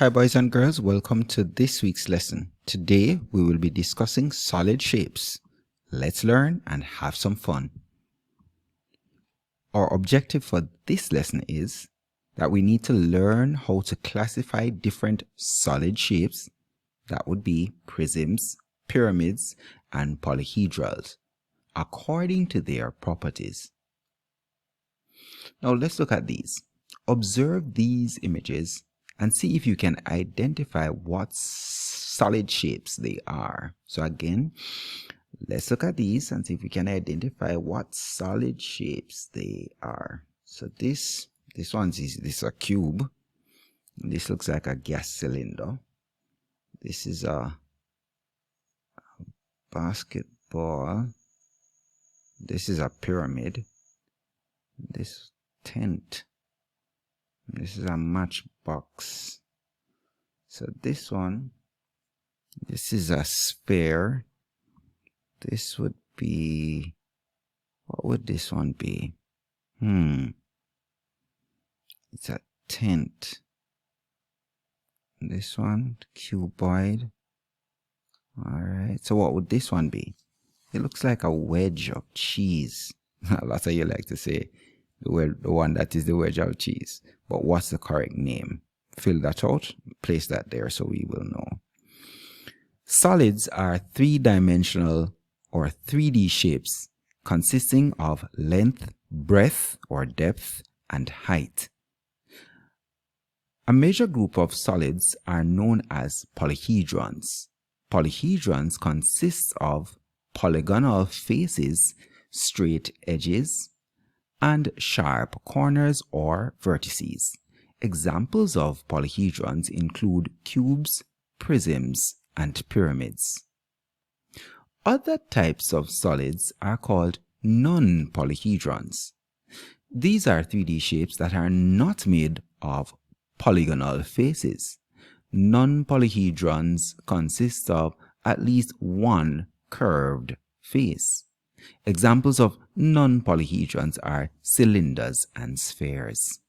Hi boys and girls, welcome to this week's lesson. Today we will be discussing solid shapes. Let's learn and have some fun. Our objective for this lesson is that we need to learn how to classify different solid shapes, that would be prisms, pyramids, and polyhedrals, according to their properties. Now let's look at these. Observe these images and see if you can identify what solid shapes they are. So again, let's look at these and see if we can identify what solid shapes they are. So this is a cube. This looks like a gas cylinder. This is a basketball. This is a pyramid. This tent. This is a matchbox. So this is a sphere. This would be, what would this one be? It's a tent. This one, cuboid. Alright, so what would this one be? It looks like a wedge of cheese. That's how you like to say the one that is the wedge of cheese. But what's the correct name? Fill that out, place that there so we will know. Solids are three-dimensional or 3D shapes consisting of length, breadth or depth, and height. A major group of solids are known as polyhedrons. Polyhedrons consist of polygonal faces, straight edges, and sharp corners or vertices. Examples of polyhedrons include cubes, prisms, and pyramids. Other types of solids are called non-polyhedrons. These are 3D shapes that are not made of polygonal faces. Non-polyhedrons consist of at least one curved face. Examples of non-polyhedrons are cylinders and spheres.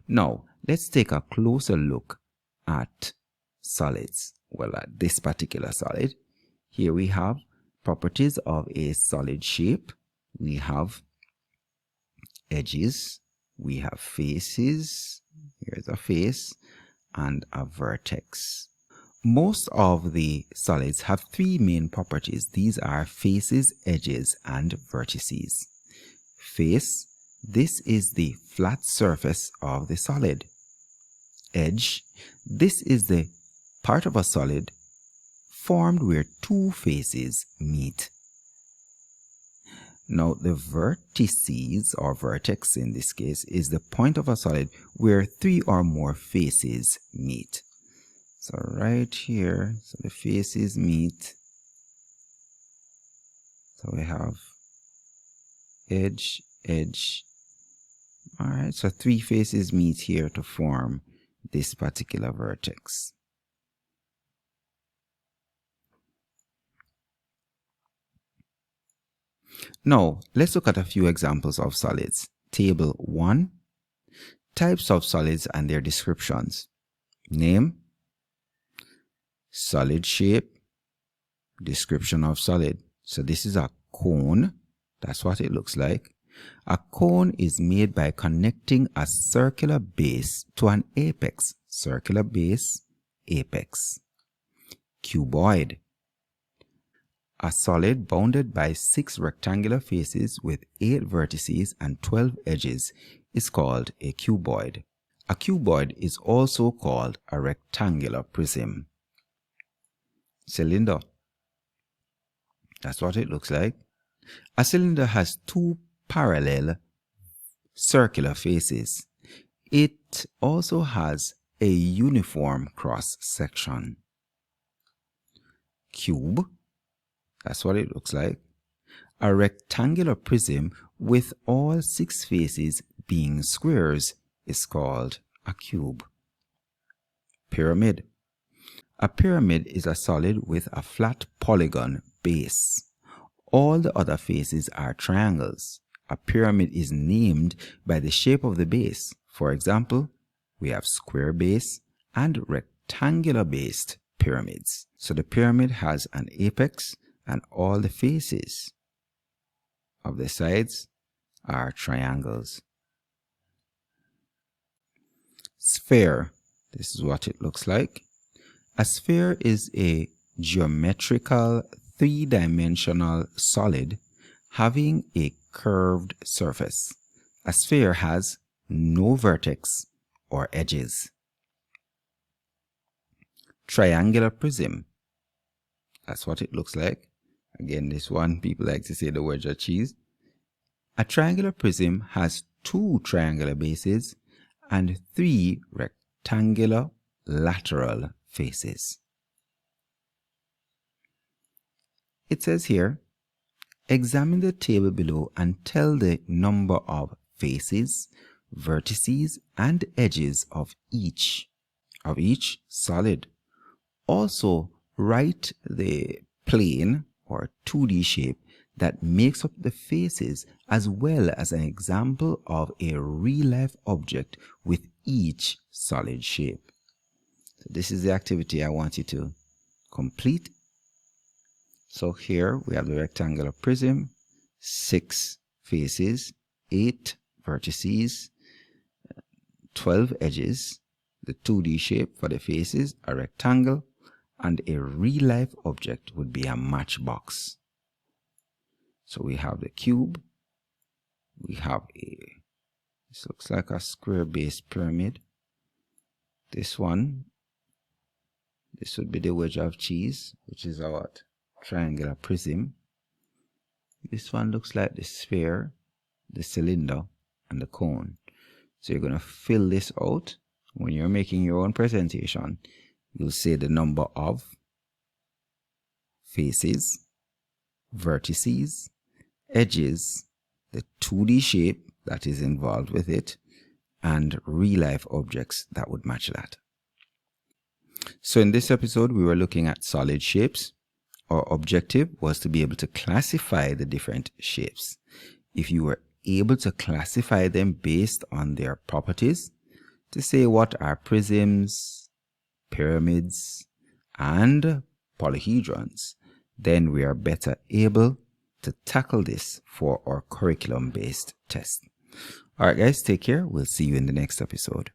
Now, let's take a closer look at solids. Well, at this particular solid. Here we have properties of a solid shape. We have edges. We have faces. Here's a face and a vertex. Most of the solids have three main properties. These are faces, edges, and vertices. Face, this is the flat surface of the solid. Edge, this is the part of a solid formed where two faces meet. Now the vertices, or vertex in this case, is the point of a solid where three or more faces meet. So right here, so the faces meet. So we have edge, edge. Alright, so three faces meet here to form this particular vertex. Now, let's look at a few examples of solids. Table 1. Types of solids and their descriptions. Name. Solid shape. Description of solid. So this is a cone. That's what it looks like. A cone is made by connecting a circular base to an apex. Circular base, apex. Cuboid. A solid bounded by 6 rectangular faces with 8 vertices and 12 edges is called a cuboid. A cuboid is also called a rectangular prism. Cylinder. That's what it looks like. A cylinder has 2 parallel circular faces. It also has a uniform cross section. Cube. That's what it looks like. A rectangular prism with all 6 faces being squares is called a cube. Pyramid. A pyramid is a solid with a flat polygon base. All the other faces are triangles. A pyramid is named by the shape of the base. For example, we have square base and rectangular based pyramids. So the pyramid has an apex and all the faces of the sides are triangles. Sphere. This is what it looks like. A sphere is a geometrical three-dimensional solid having a curved surface. A sphere has no vertex or edges. Triangular prism. That's what it looks like. Again, this one, people like to say the wedge of cheese. A triangular prism has two triangular bases and three rectangular lateral faces. It says here, examine the table below and tell the number of faces, vertices, and edges of each solid. Also, write the plane or 2D shape that makes up the faces, as well as an example of a real-life object with each solid shape. So this is the activity I want you to complete. So here we have the rectangular prism, 6 faces, 8 vertices, 12 edges, the 2D shape for the faces, a rectangle, and a real-life object would be a matchbox. So we have the cube, we have this looks like a square-based pyramid. This one, this would be the wedge of cheese, which is our triangular prism. This one looks like the sphere, the cylinder, and the cone. So you're going to fill this out. When you're making your own presentation, you'll say the number of faces, vertices, edges, the 2D shape that is involved with it, and real-life objects that would match that. So in this episode, we were looking at solid shapes. Our objective was to be able to classify the different shapes. If you were able to classify them based on their properties, to say what are prisms, pyramids, and polyhedrons, then we are better able to tackle this for our curriculum-based test. Alright guys, take care. We'll see you in the next episode.